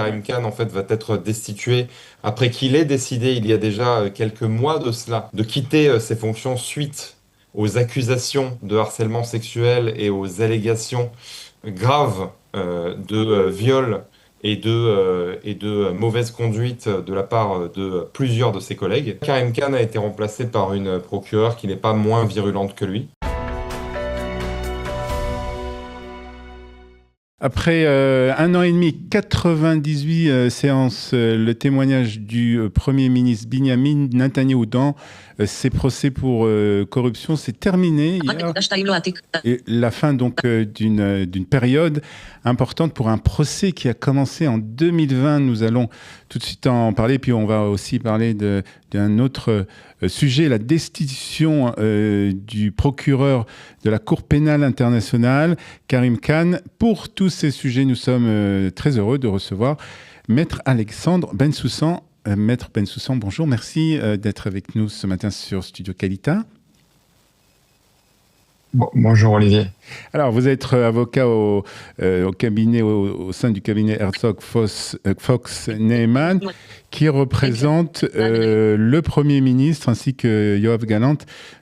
Karim Khan en fait va être destitué après qu'il ait décidé il y a déjà quelques mois de cela de quitter ses fonctions suite aux accusations de harcèlement sexuel et aux allégations graves de viol et de mauvaise conduite de la part de plusieurs de ses collègues. Karim Khan a été remplacé par une procureure qui n'est pas moins virulente que lui. Après un an et demi, 98 séances, le témoignage du Premier ministre Binyamin Netanyahou dans ses procès pour corruption s'est terminé hier. Et la fin donc d'une période importante pour un procès qui a commencé en 2020. Nous allons tout de suite en parler, puis on va aussi parler d'un autre sujet, la destitution du procureur de la Cour pénale internationale, Karim Khan. Pour tous ces sujets, nous sommes très heureux de recevoir Maître Alexandre Bensoussan. Maître Bensoussan, bonjour, merci d'être avec nous ce matin sur Studio Qualita. Bonjour Olivier. Alors, vous êtes avocat au cabinet, au sein du cabinet Herzog Fox Neyman, qui représente le Premier ministre ainsi que Yoav Gallant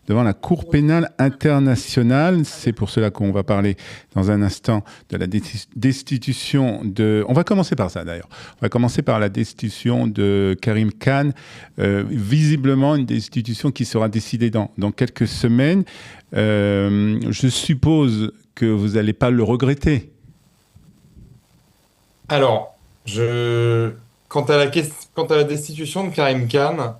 devant la Cour pénale internationale. C'est pour cela qu'on va parler dans un instant de la destitution de... On va commencer par ça d'ailleurs. On va commencer par la destitution de Karim Khan. Visiblement, une destitution qui sera décidée dans quelques semaines. Je suppose que vous n'allez pas le regretter. Alors, quant à la destitution de Karim Khan,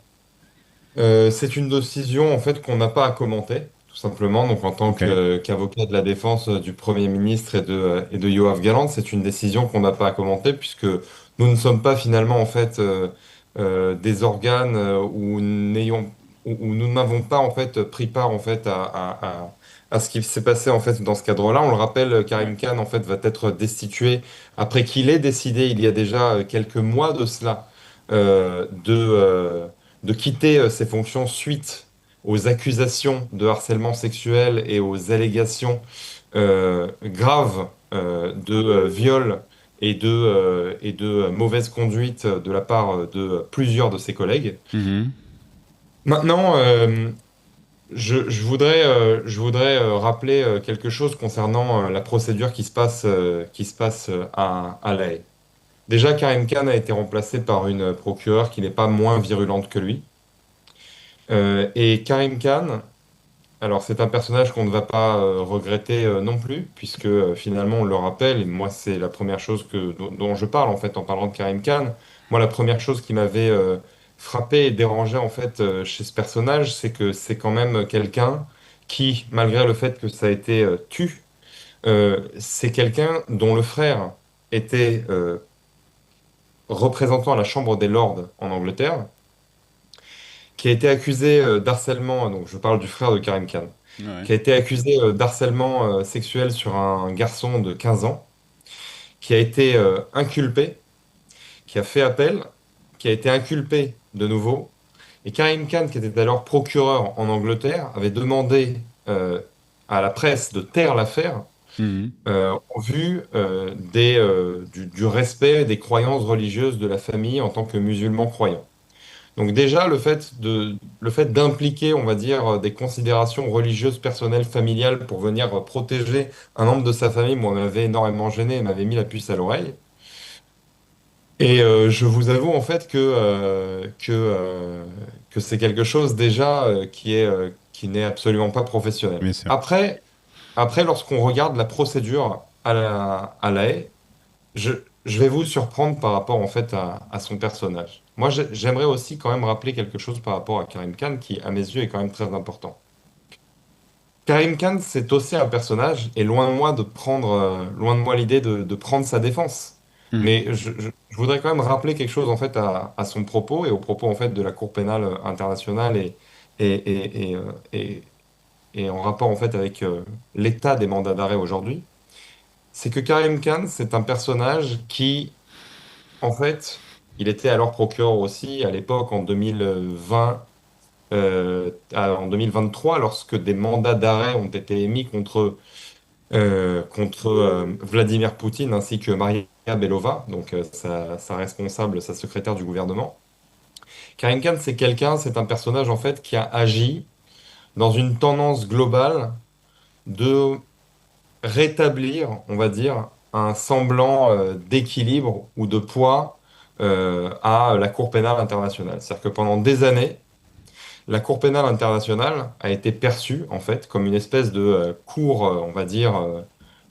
c'est une décision en fait qu'on n'a pas à commenter, tout simplement. Donc, en tant qu'avocat de la défense du Premier ministre et de Yoav Gallant, c'est une décision qu'on n'a pas à commenter puisque nous ne sommes pas finalement en fait des organes où nous n'avons pas en fait pris part en fait à ce qui s'est passé en fait dans ce cadre-là. On le rappelle, Karim Khan en fait va être destitué après qu'il ait décidé il y a déjà quelques mois de cela de quitter ses fonctions suite aux accusations de harcèlement sexuel et aux allégations graves de viol et de mauvaise conduite de la part de plusieurs de ses collègues. Maintenant, je voudrais rappeler quelque chose concernant la procédure qui se passe à La Haye. Déjà, Karim Khan a été remplacé par une procureure qui n'est pas moins virulente que lui. Et Karim Khan, alors c'est un personnage qu'on ne va pas regretter non plus, puisque finalement on le rappelle, et moi c'est la première chose dont je parle en fait en parlant de Karim Khan. Moi, la première chose qui m'avait frappé et dérangé en fait chez ce personnage, c'est que c'est quand même quelqu'un qui, malgré le fait que ça a été c'est quelqu'un dont le frère était représentant à la Chambre des Lords en Angleterre, qui a été accusé d'harcèlement, donc je parle du frère de Karim Khan, Ouais. qui a été accusé d'harcèlement sexuel sur un garçon de 15 ans, qui a été inculpé, qui a fait appel, qui a été inculpé de nouveau. Et Karim Khan, qui était alors procureur en Angleterre, avait demandé à la presse de taire l'affaire Mhm. en vue du respect des croyances religieuses de la famille en tant que musulman croyant. Donc déjà, le fait d'impliquer, on va dire, des considérations religieuses, personnelles, familiales pour venir protéger un membre de sa famille, moi, m'avait énormément gêné et m'avait mis la puce à l'oreille. Et je vous avoue en fait que c'est quelque chose déjà qui n'est absolument pas professionnel. Bien sûr. Après, lorsqu'on regarde la procédure à la Haye, je, je vais vous surprendre par rapport en fait à son personnage. Moi, j'aimerais aussi quand même rappeler quelque chose par rapport à Karim Khan qui, à mes yeux, est quand même très important. Karim Khan, c'est aussi un personnage, et loin de moi l'idée de prendre sa défense. Mhm. Mais je voudrais quand même rappeler quelque chose en fait à son propos et au propos en fait de la Cour pénale internationale et, et, et, euh, et- et en rapport en fait avec l'état des mandats d'arrêt aujourd'hui. C'est que Karim Khan, c'est un personnage qui, en fait, il était alors procureur aussi à l'époque en 2020 en 2023, lorsque des mandats d'arrêt ont été émis contre Vladimir Poutine ainsi que Maria Belova, donc sa responsable, sa secrétaire du gouvernement. Karim Khan, c'est un personnage en fait qui a agi dans une tendance globale de rétablir, on va dire, un semblant d'équilibre ou de poids à la Cour pénale internationale. C'est-à-dire que pendant des années, la Cour pénale internationale a été perçue en fait comme une espèce de cour, on va dire,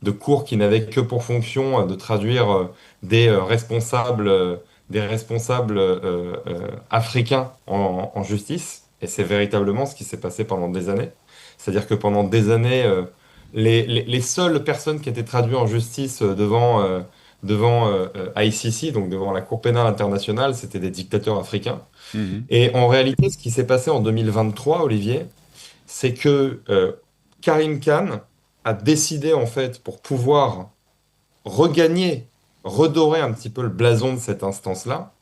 de cour qui n'avait que pour fonction de traduire des responsables africains en justice. Et c'est véritablement ce qui s'est passé pendant des années. C'est-à-dire que pendant des années, les seules personnes qui étaient traduites en justice devant ICC, donc devant la Cour pénale internationale, c'était des dictateurs africains. Mhm. Et en réalité, ce qui s'est passé en 2023, Olivier, c'est que Karim Khan a décidé, en fait, pour pouvoir regagner, redorer un petit peu le blason de cette instance-là,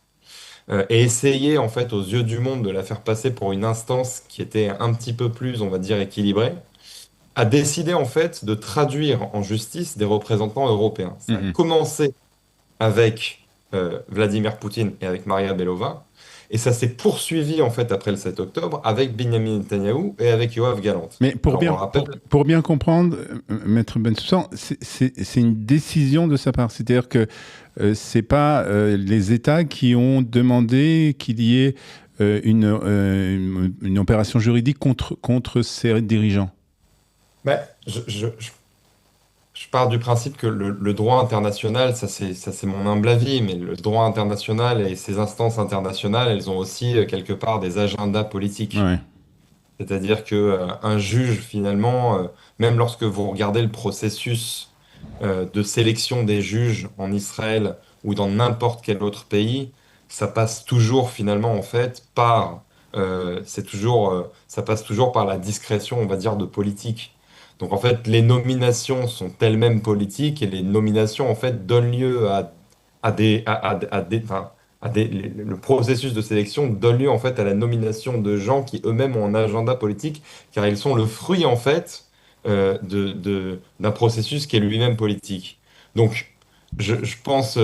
et essayer, en fait, aux yeux du monde, de la faire passer pour une instance qui était un petit peu plus, on va dire, équilibrée, a décidé, en fait, de traduire en justice des représentants européens. Ça a Mhm. commencé avec Vladimir Poutine et avec Maria Belova. Et ça s'est poursuivi en fait après le 7 octobre avec Benjamin Netanyahou et avec Yoav Gallant. Mais Alors on le rappelle, pour bien comprendre, Maître Bensoussan, c'est une décision de sa part. C'est-à-dire que c'est pas les États qui ont demandé qu'il y ait une opération juridique contre ces dirigeants. mais je pars du principe que le droit international, ça c'est mon humble avis, mais le droit international et ces instances internationales, elles ont aussi quelque part des agendas politiques. Ouais. C'est-à-dire que un juge, finalement, même lorsque vous regardez le processus de sélection des juges en Israël ou dans n'importe quel autre pays, ça passe toujours finalement en fait par, ça passe toujours par la discrétion, on va dire, de politique. Donc en fait, les nominations sont elles-mêmes politiques et les nominations en fait donnent lieu à des, à des, enfin, le processus de sélection donne lieu en fait à la nomination de gens qui eux-mêmes ont un agenda politique, car ils sont le fruit en fait d'un processus qui est lui-même politique. Donc, je pense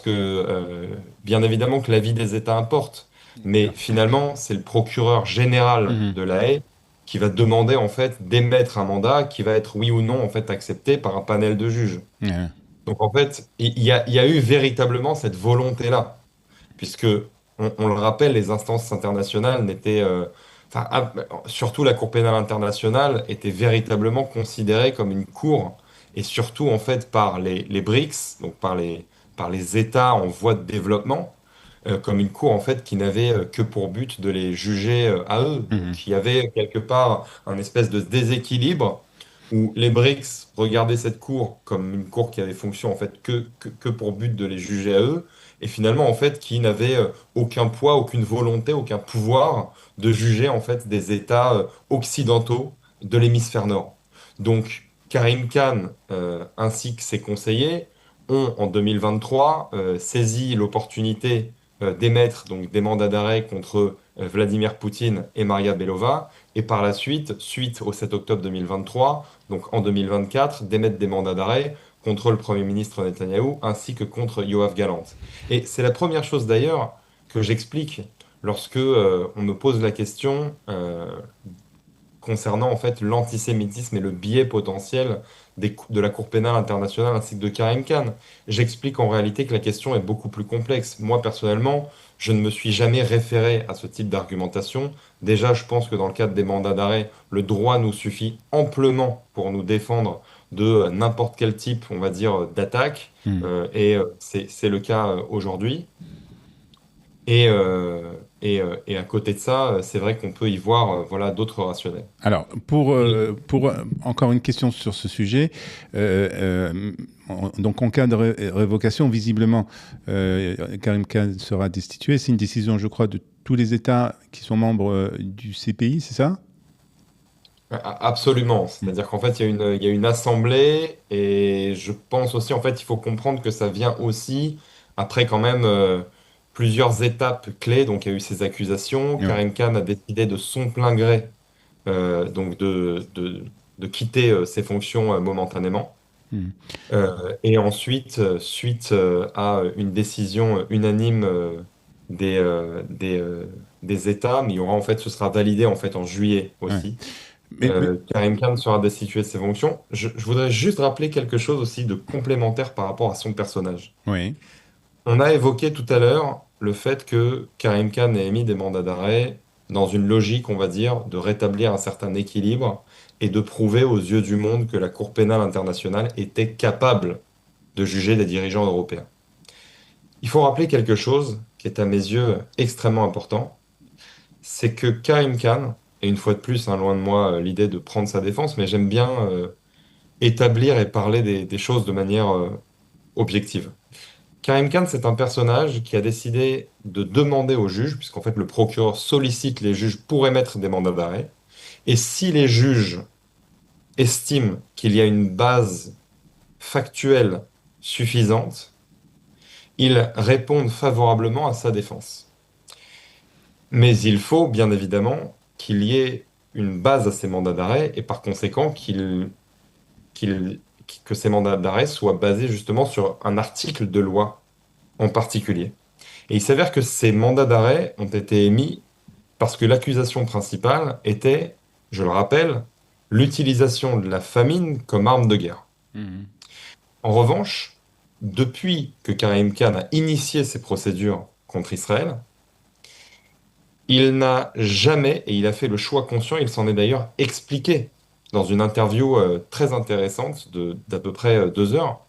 que, bien évidemment, que l'avis des États importe, mais finalement, c'est le procureur général Mhm. de la Haye qui va demander en fait d'émettre un mandat qui va être oui ou non en fait accepté par un panel de juges. Ouais. Donc en fait, il y a eu véritablement cette volonté-là puisque on le rappelle, les instances internationales n'étaient, surtout la Cour pénale internationale était véritablement considérée comme une cour, et surtout en fait par les BRICS, donc par les États en voie de développement, comme une cour en fait qui n'avait que pour but de les juger à eux. Mhm. Donc il y avait quelque part un espèce de déséquilibre où les BRICS regardaient cette cour comme une cour qui avait fonction en fait que pour but de les juger à eux, et finalement en fait qui n'avait aucun poids, aucune volonté, aucun pouvoir de juger en fait des États occidentaux de l'hémisphère nord. Donc Karim Khan ainsi que ses conseillers ont en 2023 saisi l'opportunité d'émettre donc des mandats d'arrêt contre Vladimir Poutine et Maria Belova, et par la suite, suite au 7 octobre 2023, donc en 2024, d'émettre des mandats d'arrêt contre le Premier ministre Netanyahou ainsi que contre Yoav Gallant. Et c'est la première chose d'ailleurs que j'explique lorsque on me pose la question concernant en fait l'antisémitisme et le biais potentiel de la Cour pénale internationale ainsi que de Karim Khan. J'explique en réalité que la question est beaucoup plus complexe. Moi, personnellement, je ne me suis jamais référé à ce type d'argumentation. Déjà, je pense que dans le cadre des mandats d'arrêt, le droit nous suffit amplement pour nous défendre de n'importe quel type, on va dire, d'attaque. Mhm. C'est le cas aujourd'hui. Et à côté de ça, c'est vrai qu'on peut y voir voilà, d'autres rationnels. Alors, pour encore une question sur ce sujet, donc en cas de révocation, visiblement, Karim Khan sera destitué. C'est une décision, je crois, de tous les États qui sont membres du CPI, c'est ça? Absolument. Mm. C'est-à-dire qu'en fait, il y a une assemblée et je pense aussi, en fait, il faut comprendre que ça vient aussi après quand même plusieurs étapes clés. Donc, il y a eu ces accusations. Ouais. Karim Khan a décidé de son plein gré donc de quitter ses fonctions momentanément. Hmm. Et ensuite, suite à une décision unanime des États, mais il y aura en fait, ce sera validé en fait en juillet Ouais. aussi. Mais Karim Khan sera destitué de ses fonctions. Je voudrais juste rappeler quelque chose aussi de complémentaire par rapport à son personnage. oui, On a évoqué tout à l'heure le fait que Karim Khan ait émis des mandats d'arrêt dans une logique, on va dire, de rétablir un certain équilibre et de prouver aux yeux du monde que la Cour pénale internationale était capable de juger des dirigeants européens. Il faut rappeler quelque chose qui est à mes yeux extrêmement important, c'est que Karim Khan, et une fois de plus, hein, loin de moi l'idée de prendre sa défense, mais j'aime bien établir et parler des choses de manière objective. Karim Khan, c'est un personnage qui a décidé de demander aux juges, puisqu'en fait le procureur sollicite les juges pour émettre des mandats d'arrêt, et si les juges estiment qu'il y a une base factuelle suffisante, ils répondent favorablement à sa défense. Mais il faut bien évidemment qu'il y ait une base à ces mandats d'arrêt, et par conséquent qu'il- que ces mandats d'arrêt soient basés justement sur un article de loi en particulier. Et il s'avère que ces mandats d'arrêt ont été émis parce que l'accusation principale était, je le rappelle, l'utilisation de la famine comme arme de guerre. mhm. En revanche, depuis que Karim Khan a initié ces procédures contre Israël, il n'a jamais, et il a fait le choix conscient, il s'en est d'ailleurs expliqué dans une interview très intéressante d'à peu près 2 heures,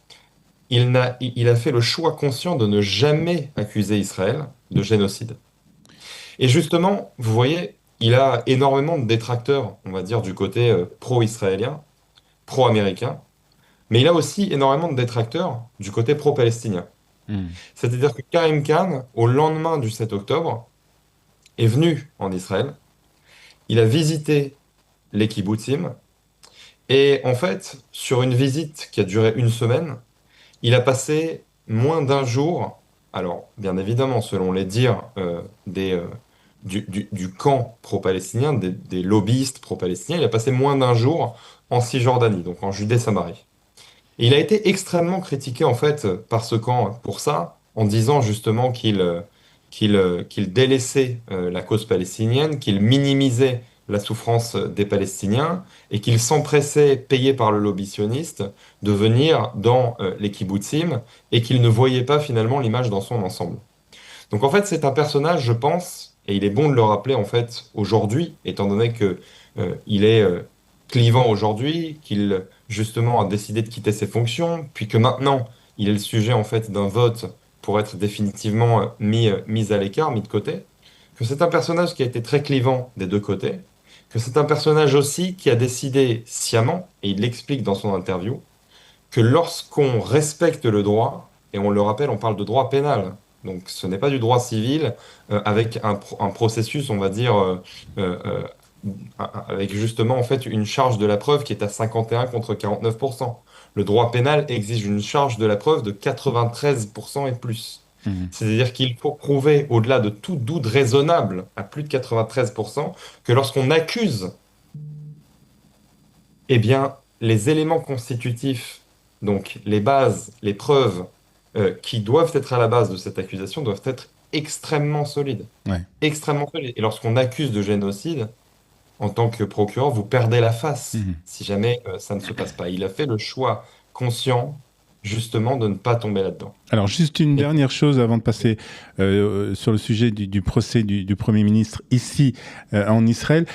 il a fait le choix conscient de ne jamais accuser Israël de génocide. Et justement, vous voyez, il a énormément de détracteurs, on va dire, du côté pro-israélien, pro-américain, mais il a aussi énormément de détracteurs du côté pro-palestinien. Mhm. C'est-à-dire que Karim Khan, au lendemain du 7 octobre, est venu en Israël, il a visité les kibbutzim, et en fait, sur une visite qui a duré une semaine, il a passé moins d'un jour, alors bien évidemment selon les dires du camp pro-palestinien, des lobbyistes pro-palestiniens, il a passé moins d'un jour en Cisjordanie, donc en Judée-Samarie. Et il a été extrêmement critiqué en fait par ce camp pour ça, en disant justement qu'il délaissait la cause palestinienne, qu'il minimisait la souffrance des Palestiniens et qu'il s'empressait, payé par le lobby sioniste, de venir dans les kibbutzim et qu'il ne voyait pas finalement l'image dans son ensemble. Donc en fait, c'est un personnage, je pense, et il est bon de le rappeler en fait aujourd'hui, étant donné que il est clivant aujourd'hui, qu'il justement a décidé de quitter ses fonctions, puis que maintenant il est le sujet en fait d'un vote pour être définitivement mis à l'écart, mis de côté, que c'est un personnage qui a été très clivant des deux côtés, que c'est un personnage aussi qui a décidé sciemment, et il l'explique dans son interview, que lorsqu'on respecte le droit, et on le rappelle, on parle de droit pénal, donc ce n'est pas du droit civil avec un processus, on va dire, avec justement en fait une charge de la preuve qui est à 51 contre 49%. Le droit pénal exige une charge de la preuve de 93% et plus. Mhm. C'est-à-dire qu'il faut prouver, au-delà de tout doute raisonnable, à plus de 93%, que lorsqu'on accuse, eh bien, les éléments constitutifs, donc les bases, les preuves qui doivent être à la base de cette accusation doivent être extrêmement solides. Ouais. Extrêmement solides. Et lorsqu'on accuse de génocide, en tant que procureur, vous perdez la face Mhm. si jamais ça ne se passe pas. Il a fait le choix conscient, justement, de ne pas tomber là-dedans. Alors, juste une Et dernière chose avant de passer sur le sujet du procès du Premier ministre ici en Israël.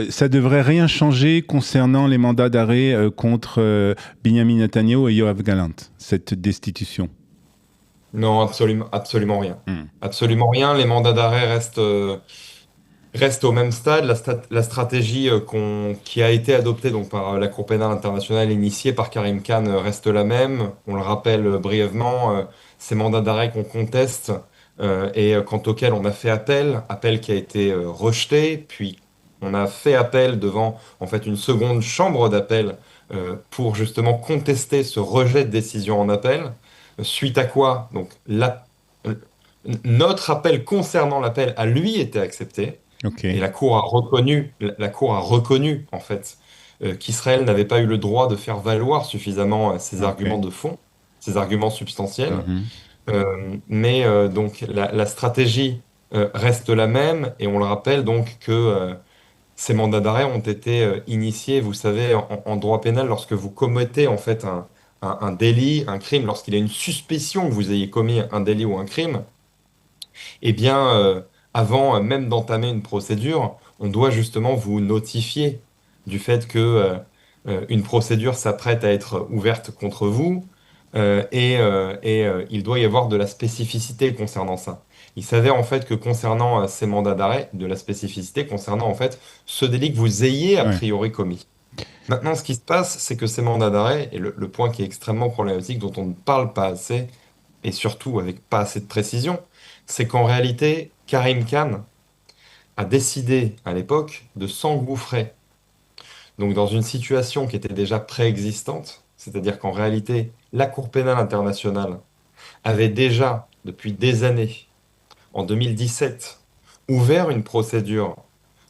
Ça devrait rien changer concernant les mandats d'arrêt contre Benjamin Netanyahu et Yoav Gallant, cette destitution. non, absolument, absolument rien. Hmm. Absolument rien. Les mandats d'arrêt restent au même stade. La stratégie qui a été adoptée donc, par la Cour pénale internationale initiée par Karim Khan reste la même. On le rappelle brièvement, ces mandats d'arrêt qu'on conteste quant auxquels on a fait appel, appel qui a été rejeté, puis on a fait appel devant en fait une seconde chambre d'appel pour justement contester ce rejet de décision en appel. Suite à quoi donc notre appel concernant l'appel a lui été accepté. Ok. Et la Cour a reconnu en fait, qu'Israël n'avait pas eu le droit de faire valoir suffisamment ses arguments Ok. de fond, ses arguments substantiels. Mhm. Mais donc la stratégie reste la même et on le rappelle donc que ces mandats d'arrêt ont été initiés, vous savez, en droit pénal lorsque vous commettez en fait un délit, un crime, lorsqu'il y a une suspicion que vous ayez commis un délit ou un crime, eh bien, avant même d'entamer une procédure, on doit justement vous notifier du fait que une procédure s'apprête à être ouverte contre vous et il doit y avoir de la spécificité concernant ça. Il s'avère en fait que concernant ces mandats d'arrêt, de la spécificité concernant en fait ce délit que vous ayez a Ouais. priori commis. Maintenant, ce qui se passe, c'est que ces mandats d'arrêt, et le point qui est extrêmement problématique, dont on ne parle pas assez, et surtout avec pas assez de précision, c'est qu'en réalité, Karim Khan a décidé à l'époque de s'engouffrer donc dans une situation qui était déjà préexistante, c'est-à-dire qu'en réalité, la Cour pénale internationale avait déjà, depuis des années, en 2017, ouvert une procédure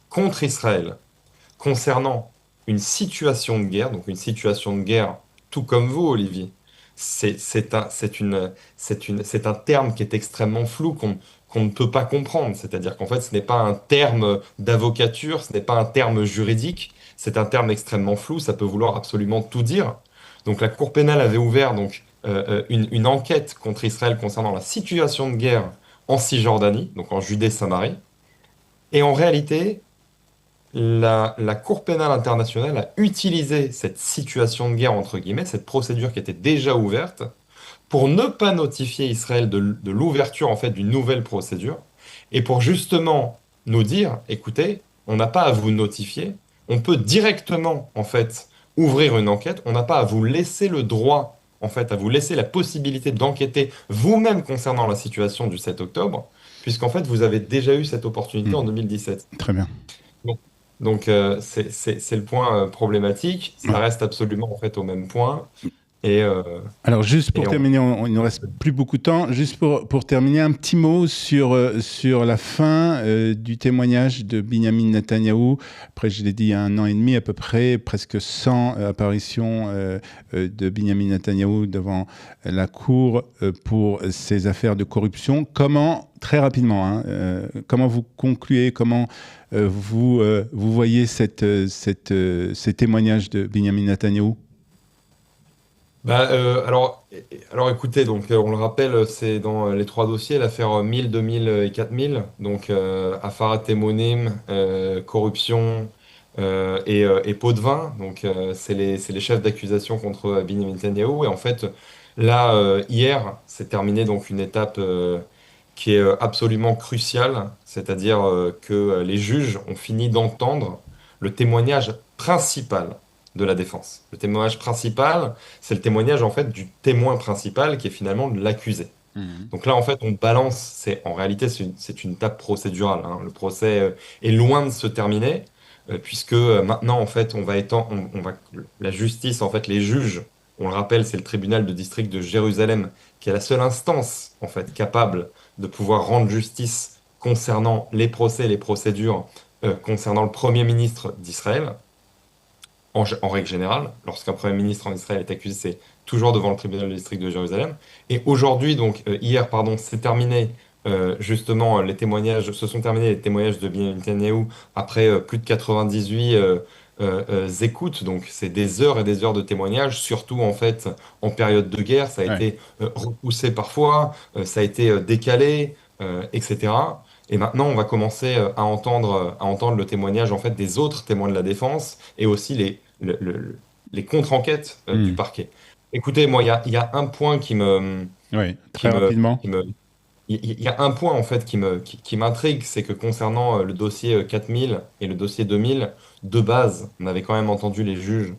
contre Israël concernant une situation de guerre, donc une situation de guerre, tout comme vous, Olivier, c'est un terme qui est extrêmement flou, qu'on ne peut pas comprendre. C'est-à-dire qu'en fait, ce n'est pas un terme d'avocature, ce n'est pas un terme juridique, c'est un terme extrêmement flou, ça peut vouloir absolument tout dire. Donc la Cour pénale avait ouvert donc, une enquête contre Israël concernant la situation de guerre en Cisjordanie, donc en Judée-Samarie. Et en réalité, la Cour pénale internationale a utilisé cette situation de guerre, entre guillemets, cette procédure qui était déjà ouverte, pour ne pas notifier Israël de l'ouverture en fait d'une nouvelle procédure, et pour justement nous dire, écoutez, on n'a pas à vous notifier, on peut directement en fait ouvrir une enquête, on n'a pas à vous laisser le droit, en fait, à vous laisser la possibilité d'enquêter vous-même concernant la situation du 7 octobre, puisqu'en fait vous avez déjà eu cette opportunité en Mhm. 2017. Très bien. Bon. Donc, c'est le point problématique. Ça Ouais. reste absolument en fait au même point. Et, euh, Alors, juste pour et on... terminer, il ne nous reste plus beaucoup de temps. Juste pour terminer, un petit mot sur la fin du témoignage de Binyamin Netanyahou. Après, je l'ai dit, il y a 1 an et demi à peu près, presque 100 apparitions de Binyamin Netanyahou devant la Cour pour ces affaires de corruption. Comment, très rapidement, hein, comment vous concluez, comment vous voyez ces témoignages de Binyamin Netanyahou? alors écoutez, donc on le rappelle, c'est dans les trois dossiers, l'affaire 1000, 2000 et 4000. Donc Affarat Temonim, corruption et pot de vin. Donc c'est les chefs d'accusation contre Benjamin Netanyahu. Et en fait, là, hier, c'est terminé donc une étape qui est absolument cruciale, c'est-à-dire que les juges ont fini d'entendre le témoignage principal de la défense. Le témoignage principal, c'est le témoignage en fait du témoin principal qui est finalement de l'accusé. Mhm. Donc là, en fait, on balance, en réalité, c'est une étape procédurale, hein. Le procès est loin de se terminer, puisque maintenant, en fait, la justice, en fait, les juges, on le rappelle, c'est le tribunal de district de Jérusalem, qui est la seule instance, en fait, capable de pouvoir rendre justice concernant les procès et les procédures concernant le Premier ministre d'Israël en règle générale, lorsqu'un Premier ministre en Israël est accusé, c'est toujours devant le tribunal de district de Jérusalem. Et aujourd'hui, donc hier, pardon, c'est terminé justement les témoignages, se sont terminés les témoignages de Benjamin Netanyahu après plus de 98 écoutes. Donc c'est des heures et des heures de témoignages, surtout en fait en période de guerre. Ça a Ouais. été repoussé parfois, ça a été décalé, etc. Et maintenant, on va commencer à entendre le témoignage en fait des autres témoins de la défense et aussi les contre-enquêtes du Mhm. parquet. Écoutez, moi, il y a un point Ouais. qui Très me, rapidement. qui me, il y a un point en fait qui m'intrigue, c'est que concernant le dossier 4000 et le dossier 2000, de base, on avait quand même entendu les juges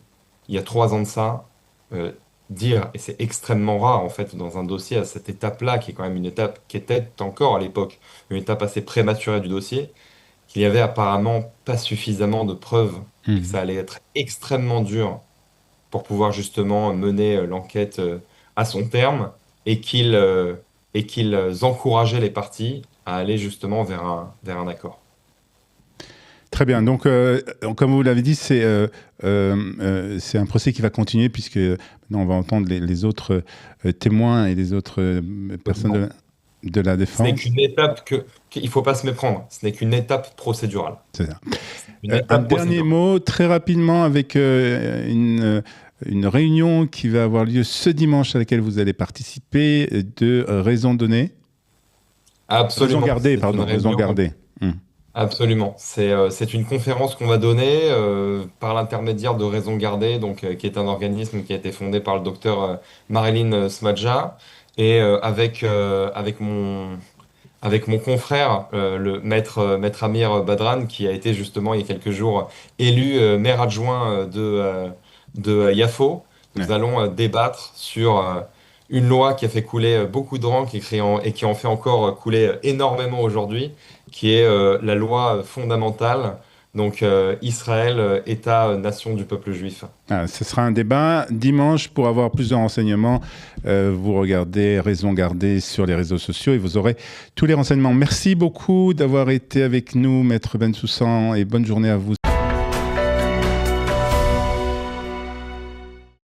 il y a 3 ans de ça euh, dire, et c'est extrêmement rare en fait dans un dossier à cette étape-là, qui est quand même une étape qui était encore à l'époque une étape assez prématurée du dossier, qu'il y avait apparemment pas suffisamment de preuves et que Mhm. ça allait être extrêmement dur pour pouvoir justement mener l'enquête à son terme et qu'ils encourageaient les parties à aller justement vers un accord. Très bien. Donc, comme vous l'avez dit, c'est un procès qui va continuer puisque maintenant on va entendre les autres témoins et les autres personnes de la Ce n'est défense. qu'une étape qu'il ne faut pas se méprendre. Ce n'est qu'une étape procédurale. C'est ça. Une Un étape dernier procédurale. mot, très rapidement, avec une réunion qui va avoir lieu ce dimanche à laquelle vous allez participer de Raison Donnée. Raison Absolument. Gardée, C'est une pardon, Raison réunion. Gardée. Absolument. C'est une conférence qu'on va donner par l'intermédiaire de Raison Gardée, donc, qui est un organisme qui a été fondé par le docteur Marilyn Smadja, et avec mon confrère, le maître Amir Badran, qui a été justement il y a quelques jours élu maire adjoint de Yafo. Nous Ouais. allons débattre sur une loi qui a fait couler beaucoup d'encre et qui en fait encore couler énormément aujourd'hui, qui est la loi fondamentale, donc Israël, État, nation du peuple juif. Ah, ce sera un débat dimanche. Pour avoir plus de renseignements, vous regardez Raison Gardée sur les réseaux sociaux et vous aurez tous les renseignements. Merci beaucoup d'avoir été avec nous, Maître Bensoussan, et bonne journée à vous.